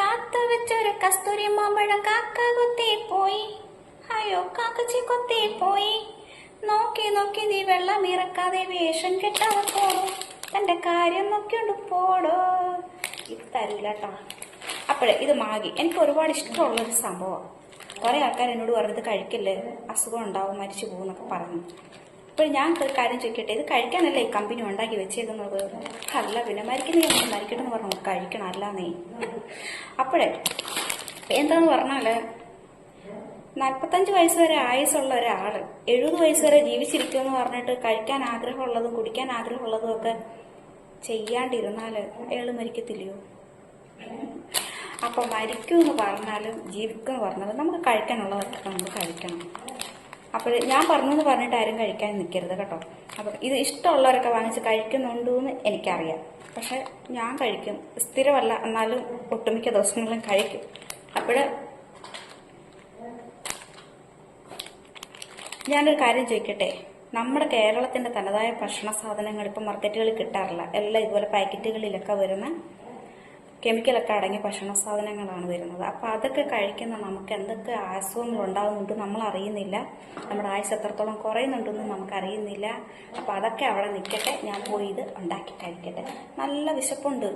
കാത്തു വെച്ചൊരു കസ്തൂരി മാമ്പഴം കാക്ക കൊത്തി പോയി. അയ്യോ കാക്കച്ചി കൊത്തി പോയി. നോക്കി നോക്കി നീ വെള്ളം ഇറക്കാതെ വേഷം കെട്ടാതെ പോടോ. തന്റെ കാര്യം നോക്കിയോണ്ട് പോടോ. ഇത് തരൂല കേട്ടോ. അപ്പോഴേ ഇത് മാഗി എനിക്ക് ഒരുപാട് ഇഷ്ടമുള്ളൊരു സംഭവമാണ്. കുറെ ആൾക്കാർ എന്നോട് പറഞ്ഞത് കഴിക്കല്ലേ, അസുഖം ഉണ്ടാവും, മരിച്ചു പോകും എന്നൊക്കെ പറഞ്ഞു. അപ്പോൾ ഞാൻ ഒരു കാര്യം ചോദിക്കട്ടെ, ഇത് കഴിക്കാനല്ലേ ഈ കമ്പനി ഉണ്ടാക്കി വെച്ചേക്കുന്നത്? അല്ല പിന്നെ മരിക്കുന്ന മരിക്കട്ടെ എന്ന് പറഞ്ഞു കഴിക്കണം, അല്ലാന്നേ. അപ്പോഴേ എന്താന്ന് പറഞ്ഞാല് 45 വയസ്സ് വരെ ആയുസുള്ള ഒരാള് 70 വയസ്സ് വരെ ജീവിച്ചിരിക്കുമെന്ന് പറഞ്ഞിട്ട് കഴിക്കാൻ ആഗ്രഹമുള്ളതും കുടിക്കാൻ ആഗ്രഹമുള്ളതും ഒക്കെ ചെയ്യാണ്ടിരുന്നാല് അയാള് മരിക്കത്തില്ലയോ? അപ്പൊ മരിക്കുമെന്ന് പറഞ്ഞാലും ജീവിക്കുമെന്ന് പറഞ്ഞാലും നമുക്ക് കഴിക്കാനുള്ളതൊക്കെ നമുക്ക് കഴിക്കണം. അപ്പോൾ ഞാൻ പറഞ്ഞെന്ന് പറഞ്ഞിട്ട് ആരും കഴിക്കാൻ നിൽക്കരുത് കേട്ടോ. അപ്പം ഇത് ഇഷ്ടമുള്ളവരൊക്കെ വാങ്ങിച്ച് കഴിക്കുന്നുണ്ടെന്ന് എനിക്കറിയാം. പക്ഷെ ഞാൻ കഴിക്കും, സ്ഥിരമല്ല, എന്നാലും ഒട്ടുമിക്ക ദിവസങ്ങളിലും കഴിക്കും. അപ്പോൾ ഞാനൊരു കാര്യം ചോദിക്കട്ടെ, നമ്മുടെ കേരളത്തിന്റെ തനതായ ഭക്ഷണ സാധനങ്ങൾ ഇപ്പം മാർക്കറ്റുകളിൽ കിട്ടാറില്ല. എല്ലാം ഇതുപോലെ പാക്കറ്റുകളിലൊക്കെ വരുന്ന കെമിക്കലൊക്കെ അടങ്ങിയ ഭക്ഷണ സാധനങ്ങളാണ് വരുന്നത്. അപ്പം അതൊക്കെ കഴിക്കുന്ന നമുക്ക് എന്തൊക്കെ അസുഖങ്ങൾ ഉണ്ടാകുന്നുണ്ട് നമ്മൾ അറിയുന്നില്ല. നമ്മുടെ ആയുസ് എത്രത്തോളം കുറയുന്നുണ്ടെന്നും നമുക്കറിയുന്നില്ല. അപ്പം അതൊക്കെ അവിടെ നിൽക്കട്ടെ, ഞാൻ പോയി ഇത് ഉണ്ടാക്കി കഴിക്കട്ടെ. നല്ല വിശപ്പുണ്ട്.